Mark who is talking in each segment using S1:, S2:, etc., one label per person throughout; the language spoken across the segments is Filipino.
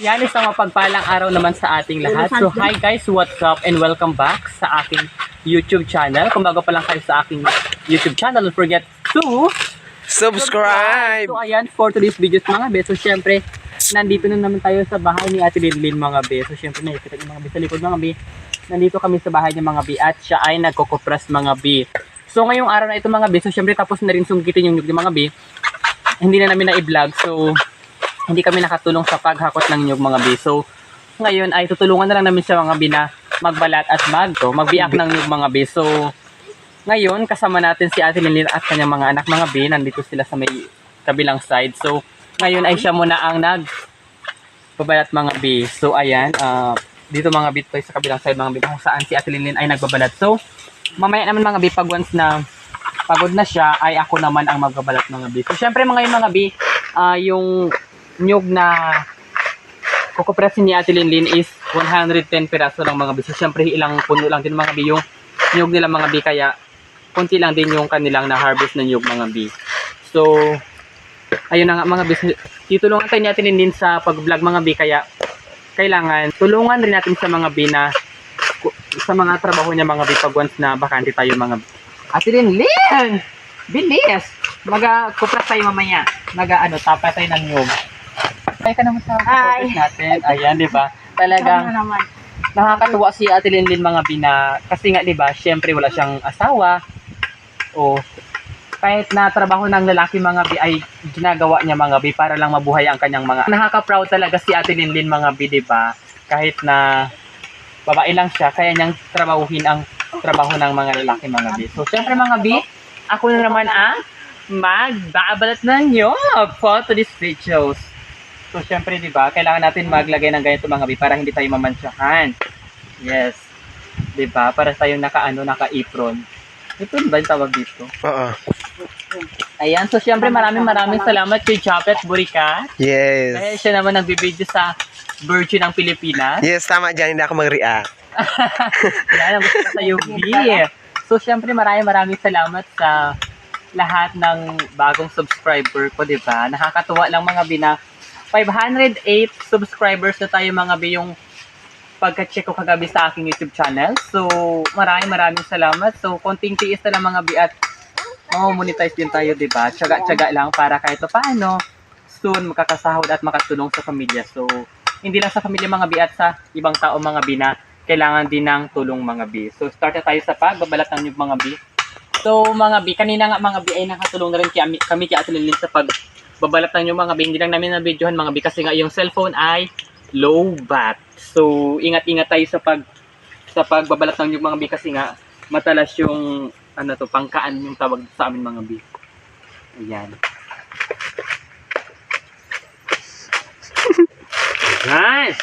S1: Ayan, isang mapagpalang araw naman sa ating lahat. So, hi guys, what's up and welcome back sa aking YouTube channel. Kung bago pa lang kayo sa aking YouTube channel, don't forget to
S2: subscribe!
S1: So, ayan, for today's videos mga be. So, syempre, nandito na naman tayo sa bahay ni Ate Linlin mga be. So, syempre, nakikita yung mga be sa likod mga be. Nandito kami sa bahay ng mga be at siya ay nagkukupras mga be. So, ngayong araw na ito mga be, so syempre tapos na rin sungkitin yung nyug ng mga be. Hindi na namin na-i-vlog, so hindi kami nakatulong sa paghakot ng nyug mga be. So, ngayon ay tutulungan na lang namin siya mga be na magbalat at magbiak ng nyug mga be. So, ngayon kasama natin si Ate Linlin at kanyang mga anak mga be. Nandito sila sa may kabilang side. So, ngayon ay siya muna ang nagbabalat mga be. So, ayan, dito mga be tayo sa kabilang side mga be kung saan si Ate Linlin ay nagbabalat. So, mamaya naman mga be, pag once na pagod na siya, ay ako naman ang magbabalat mga be. So, syempre mga be, yung nyug na kukupresin ni Ate Linlin is 110 piraso lang mga be. So, syempre ilang puno lang din mga be yung nyug nila mga be, kaya konti lang din yung kanilang na-harvest na nyug mga be. So, ayun na nga mga be, titulungan tayo ni Ate Linlin sa pag-vlog mga be, kaya kailangan tulungan rin natin sa mga be na sa mga trabaho niya mga be pag once na bakante tayo mga be. Ate Linlin! Bilis! Mag-kupras tayo mamaya. Tapa tayo ng nyug. Ay ka naman sa supporters natin. Ayan, di ba? Talagang nakakatuwa si Ate Linlin mga bina. Kasi nga, di ba, syempre wala siyang asawa. O, kahit na trabaho ng lalaki mga bi ay ginagawa niya mga bi para lang mabuhay ang kanyang mga. Nakaka-proud talaga si Ate Linlin mga bi, di ba? Kahit na babae lang siya, kaya niyang trabahuhin ang trabaho ng mga lalaki mga bi. So, syempre mga bi, ako na naman ang magbabalat ng nyug for today's videos. So, syempre, di ba, kailangan natin maglagay ng ganito mga bi para hindi tayo mamansyahan. Yes. Di ba? Para tayong naka-apron. Apron ba yung tawag dito?
S2: Oo.
S1: Ayan. So, syempre, maraming salamat kay Japet Burica.
S2: Yes.
S1: Kaya siya naman nagbibideo sa Virgin ng Pilipinas.
S2: Yes, tama dyan. Hindi ako mag-react.
S1: Yan, ang gusto ko sa UV. So, syempre, maraming salamat sa lahat ng bagong subscriber ko, di ba? Nakakatuwa lang mga bina. 508 subscribers na tayo mga bi yung pagka-check ko kagabi sa aking YouTube channel. So, maraming salamat. So, konting tiis na lang mga bi at monetize din tayo, di ba? Tiyaga lang para kahit paano soon makakasahod at makatulong sa pamilya. So, hindi lang sa pamilya mga bi at sa ibang tao mga bi na kailangan din ng tulong mga bi. So, start na tayo sa pagbabalat ng nyug mga bi. So, mga bi, kanina nga mga bi ay nakatulong na rin kami kay Ate Linlin sa pagbabalat ng nyug mga bi. Hindi lang namin na-videohan mga bi kasi nga yung cellphone ay low bat. So, ingat-ingat tayo sa pagbabalat ng nyug mga bi kasi nga matalas yung pangkaan yung tawag sa amin mga bi. Ayan. Nice!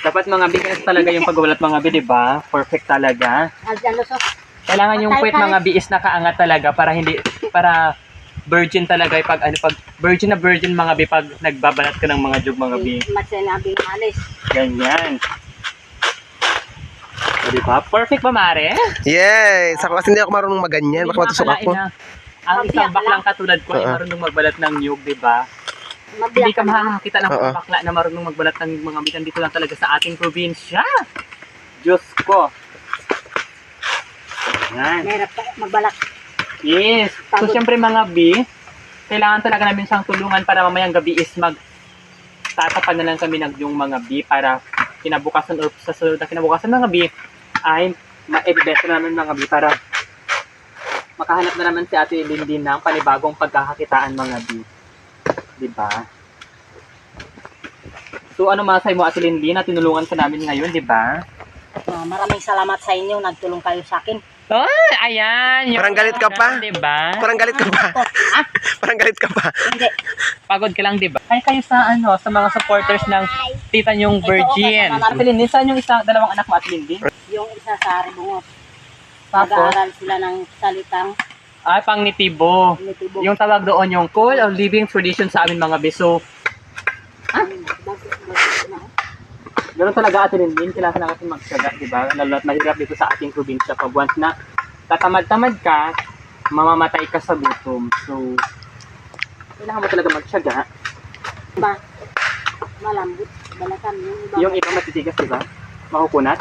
S1: Dapat mga bi kasi talaga yung pagbabalat mga bi, di ba? Perfect talaga. Kailangan yung puwet mga bi is nakaangat talaga para virgin talaga pag virgin mga bi pag nagbabalat ka ng mga jug mga bi. Ganyan. So, diba? Perfect ba, Mare?
S2: Yes. Ako kasi hindi ako marunong maganyan. Baka matusok ako.
S1: Ang isang baklang katulad ko ay marunong magbalat ng nyug, diba? Hindi ka makakakita ng mga bakla na marunong magbalat ng mga bitan dito lang talaga sa ating probinsya. Diyos ko. Yan.
S3: Merap magbalak.
S1: Yes. So, syempre mga bi, kailangan talaga namin siyang tulungan para mamayang gabi is tatapan na lang kami ng yung mga bi para kinabukasan or sa sunod na kinabukasan mga bi ay ma-ebebesa namin mga bi para makahanap na naman si Ate Linlin ng panibagong pagkakakitaan mga bi. Diba? So, ano masay mo Ate Linlin na tinulungan ka namin ngayon, diba?
S3: Maraming salamat sa inyo. Nagtulong kayo sa akin.
S1: Oh, ayan.
S2: Parang galit ka pa?
S1: Diba?
S2: Parang galit ka pa. Parang galit ka pa.
S3: Hindi.
S1: Pagod ka lang, diba? Ay, kayo sa sa mga supporters ng tita nyong Virgin. Ate Linlin, saan yung dalawang anak mo, Ate Linlin?
S3: Yung isa sa Ribungot.
S1: Tapos?
S3: Nag-aaral sila ng salitang
S1: Ay, Pangnitibo.
S3: Nitibo.
S1: Yung tawag doon yung Cool of Living Tradition sa amin mga biso. Ganun talaga Ate Linlin, kailangan natin magsaga, di ba? Lalo at mahirap dito sa ating probinsya. Pag once na tatamad-tamad ka, mamamatay ka sa gutom. So, kailangan mo talaga magsaga.
S3: malambot. Balakan yung iba.
S1: Yung iba matitigas, di ba? Makukunat.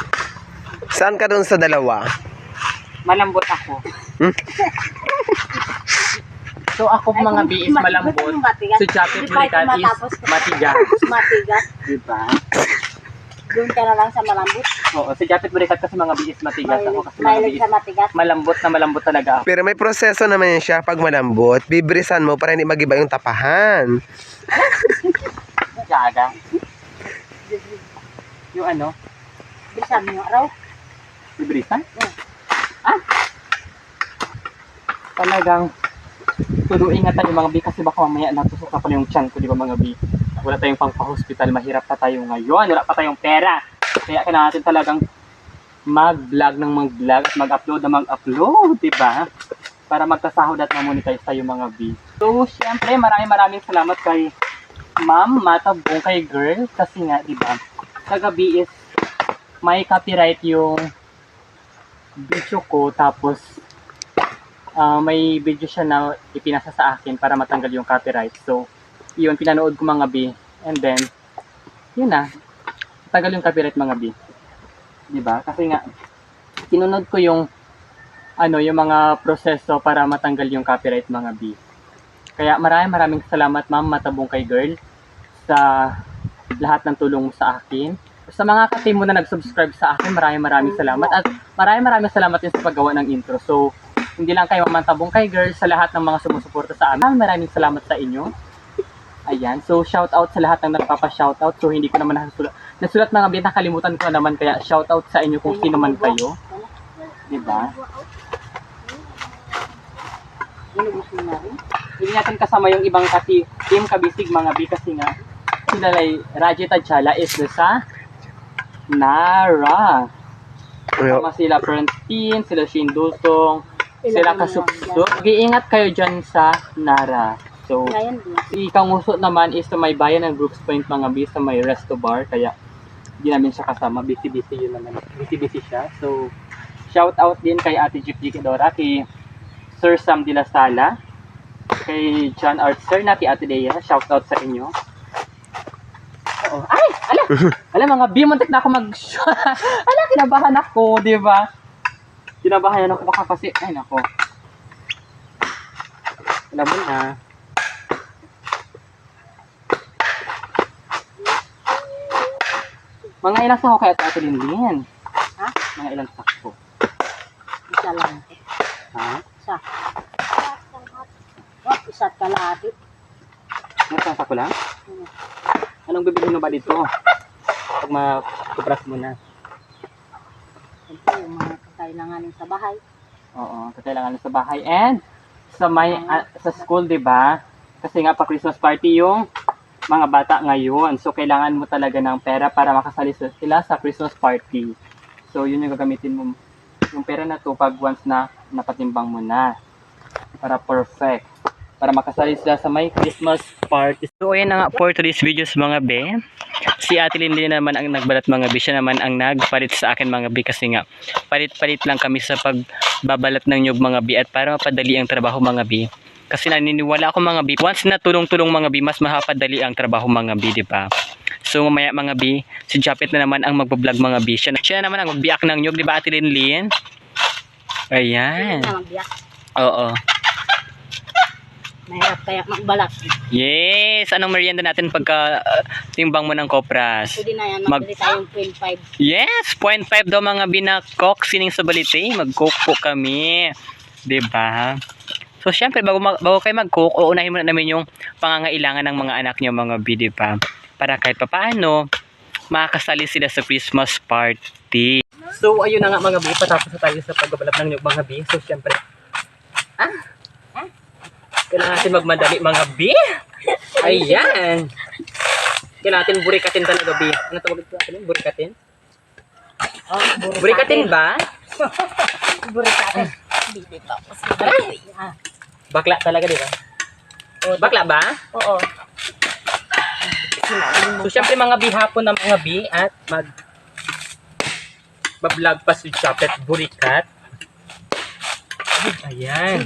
S2: Saan ka doon sa dalawa?
S1: Malambot ako.
S2: Hmm?
S1: So ako mga B is malambot. So Japet Burikat is matigas.
S3: Matigas.
S1: Diba?
S3: Doon ka na lang sa malambot.
S1: Oo, si Japet Burikat kasi mga B is matigas. Ako kasi mga B
S3: Mahilig
S1: is
S3: sa matigas.
S1: malambot na malambot talaga ako.
S2: Pero may proseso naman yan siya pag malambot. Bibrisan mo para hindi magiba yung tapahan.
S1: Gaga. Yung ano?
S3: Bisan mo araw.
S1: Ibrisan? Ah? Talagang tuduin nga tayo mga B kasi baka mamaya natusok na pala yung tiyan ko, di ba mga B? Wala tayong pang-hospital, mahirap pa tayo ngayon, wala pa tayong pera. Kaya kailangan natin talagang mag-vlog ng mag-vlog at mag-upload na mag-upload, di ba? Para magkasahod at mamonetize tayo mga B. So, syempre, maraming salamat kay Ma'am Matabong, kay Girl, kasi nga, di ba? Kagabi is may copyright yung video ko, tapos may video siya na ipinasa sa akin para matanggal yung copyright. So, yun, pinanood ko mga B. And then, yun na. Tagal yung copyright mga B. Diba? Kasi nga, sinunod ko yung yung mga proseso para matanggal yung copyright mga B. Kaya maraming salamat Ma'am Matabong kay Girl sa lahat ng tulong mo sa akin. Sa mga ka-team mo na nag-subscribe sa akin, maraming salamat. At maraming salamat din sa paggawa ng intro. So, hindi lang kayo Matabong kay Girl, sa lahat ng mga sumusuporta sa amin. Maraming salamat sa inyo. Ayan. So, shout out sa lahat ng nagpapa-shoutout. So, hindi ko naman nasulat mga bit, nakalimutan ko naman. Kaya, shout out sa inyo kung sino man kayo. Diba? Hindi natin kasama yung ibang team kabisig mga B kasi nga sila ay Raji Tadjala is sa Nara. Kasama sila Francine, sila Shindusong, sila Kasupsuk. Mag-iingat kayo dyan sa Nara. So, si Kanguso naman is sa may bayan ng Brooks Point mga B, sa may resto bar. Kaya, hindi namin siya kasama. Busy yun naman. Busy siya. So, shout out din kay Ate Jeep Dora, kay Sir Sam de la Sala, kay John Art Sir, na kay Ate Dea. Shout out sa inyo. Oo. Ay! Ala mga B, muntik na ako ala, kinabahan ako, di ba? Kinabahan ako baka kasi, ay nako. Alam mo na. Mga ilang sako kaya ito Ate Linlin?
S3: Ha?
S1: Mga ilang sako?
S3: Isa lang.
S1: Ha?
S3: Isa. Oh, isa't kalahati.
S1: Mga sako lang? Anong bibili mo ba dito? Pag makupras mo na.
S3: Siyempre, yung mga kakailanganin sa bahay.
S1: Oo, kailangan sa bahay. And sa sa school, 'di ba? Kasi nga pa Christmas party yung mga bata ngayon. So kailangan mo talaga ng pera para makasali sila sa Christmas party. So yun yung gagamitin mo. Yung pera na to pag once na napatimbang mo na. Para perfect. Para makasali sila sa may Christmas party. So ayan na nga for today's videos mga be. Si Ate Lindy naman ang nagbalat mga be. Siya naman ang nagpalit sa akin mga be. Kasi nga palit-palit lang kami sa pagbabalat ng nyug mga be. At para mapadali ang trabaho mga be. Kasi naniniwala ako mga B, once na tulong-tulong mga B, mas mahapadali ang trabaho mga B, di ba? So mamaya mga B, si Japet na naman ang magbablog mga B. Siya na naman ang magbiyak ng nyug, di ba Ate Linlin? Ayan. Oo.
S3: Mahirap kaya magbalat.
S1: Yes! Anong merienda natin pagka timbang mo ng kopras?
S3: Pwede na yan, magbili tayong 0.5.
S1: Yes! 0.5 daw mga B na coke, sining sa balite. Mag-coke po kami. Di ba? So, syempre, bago kayo mag-cook, uunahin muna namin yung pangangailangan ng mga anak niyo, mga B, di ba? Para kahit papaano, makakasali sila sa Christmas party. So, ayun na nga mga B, patapos na tayo sa pagbabalap ng nyug, mga B. So, syempre, kailangan natin magmadali, mga B. Ayan. Kailangan natin burikatin talaga, B. Ano tawag ito natin? Burikatin?
S3: Oh,
S1: Burikatin ba?
S3: Burikatin.
S1: Bakla talaga, di ba? Bakla ba?
S3: Oo.
S1: So, syempre mga bihapon ng mga B at bablog pa si Japet Burikat. Ayan.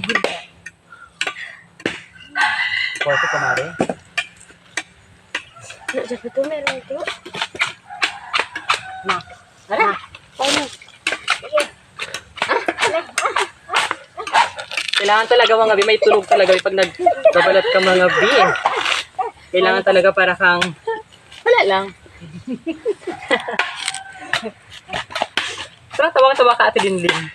S1: Porto kumare.
S3: Sabi ko meron ito. Na. Ara. Paano?
S1: Kailangan talaga mga bi, may tulog talaga pag nagbabalat ka mga bi. Kailangan talaga para kang, wala lang. Sarang tawang-tawa ka Ate Linlin.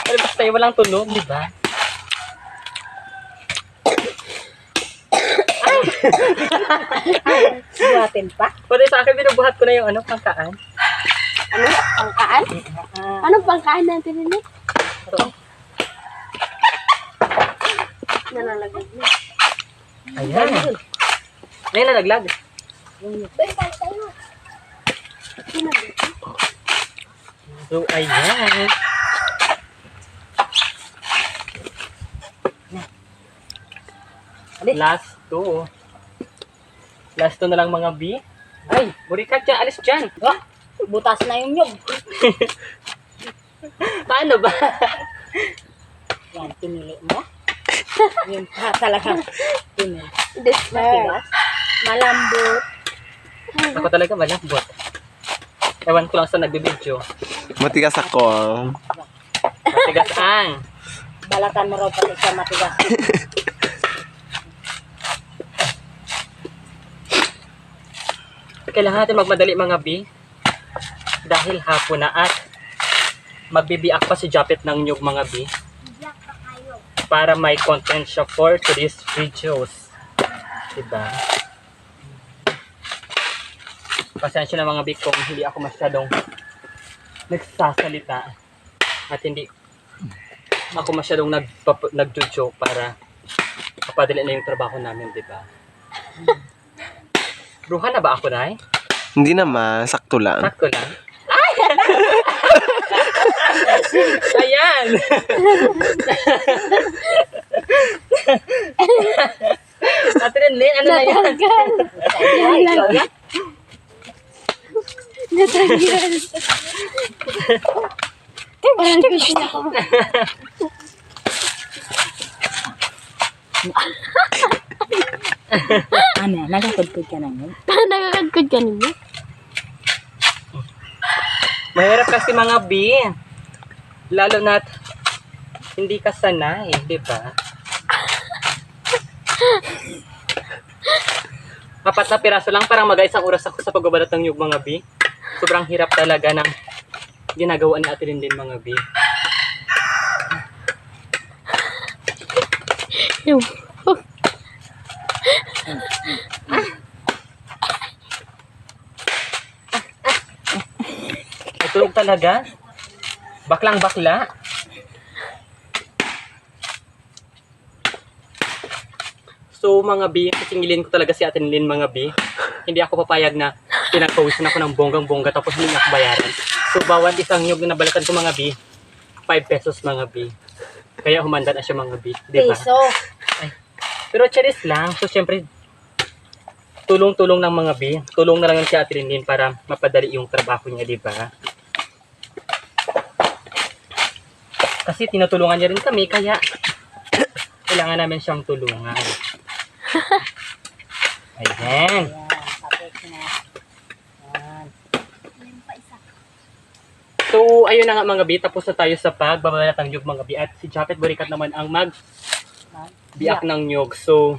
S1: Pero basta yung walang tunog, di ba?
S3: Buhatin pa?
S1: Pwede sa akin, binubuhat ko na yung pangkaan.
S3: Ano? Pangkaan? Anong pangkaan natin ini?
S1: Ito.
S3: Nalalagay na.
S1: Ayan. Ayan, nalaglag. So, ayan. Last two. Last two na lang mga B. Ay, burikat dyan. Alis dyan.
S3: Oh, butas na yung nyug.
S1: Paano ba?
S3: Yan, pinili mo. Yun pa talaga. Pinili. Matigas. Malambot.
S1: Ako talaga malambot. Ewan ko lang sa nagbibidyo.
S2: Matigas ako.
S1: Matigas ang.
S3: Balatan mo raw pati siya matigas.
S1: Kailangan natin magmadali mga B. Dahil hapon na at magbibiak pa si Japet ng nyug mga B. Para may content siya for today's videos. Diba? Pasensya na mga B kung hindi ako masyadong nagsasalita at hindi ako masyadong nagjo-joke para mapadali na yung trabaho namin, diba? Bruha na ba ako, Ray?
S2: Hindi naman, sakto lang.
S1: Sakto lang. Ay! Ayan! Ate Renlin, ano na yan?
S3: Natanggal. Parang gusto ko. Ano, nagkakudkod ka na yun?
S4: Nagkakagkod ka ninyo?
S1: Mahirap kasi mga B. Lalo na't hindi ka sanay, di ba? Apat na piraso lang, parang mag-isang oras ako sa pagbabalat ng nyug mga B. Sobrang hirap talaga ng ginagawa ni Ate Linlin mga B.
S4: Yung...
S1: Tulog talaga. Baklang bakla. So mga B, sisingilin ko talaga si Ate Linlin mga B. Hindi ako papayag na pinagpawisan ako ng bonggang-bongga tapos hindi niya ako bayaran. So bawat isang nyug na nabalatan ko mga B, 5 pesos mga B. Kaya humanda na siya mga B. Di ba?
S3: Peso.
S1: Pero charis lang. So syempre, tulong-tulong ng mga B. Tulong na lang yung si Ate Linlin para mapadali yung trabaho niya, di ba? Kasi tinutulungan niya rin kami, kaya kailangan namin siyang tulungan. Ayan.
S3: Yan, tapos na. Yan.
S1: So, ayun na nga mga B. Tapos na tayo sa pagbabalat ng nyug mga B. At si Japet Burikat naman ang mag-biak ng nyug. So,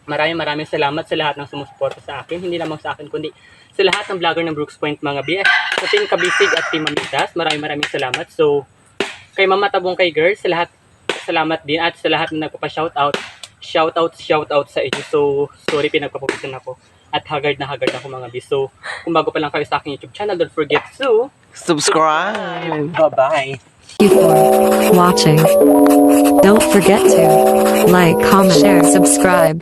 S1: maraming salamat sa lahat ng sumusuporta sa akin. Hindi lamang sa akin, kundi sa lahat ng vlogger ng Brooks Point mga B. At sa Team Kabisig at Team Mamitas, maraming salamat. So, kay Mama Tabong kay Girls, sa lahat salamat din at sa lahat na nagpapa-shoutout. Shoutout sa inyo. So, sorry pinagpapawisan ako. At haggard na haggard ako mga B. So, kung bago pa lang kayo sa aking YouTube channel, don't forget to
S2: Subscribe!
S1: bye-bye.
S5: Thank you for watching. Don't forget to like, comment, share, subscribe.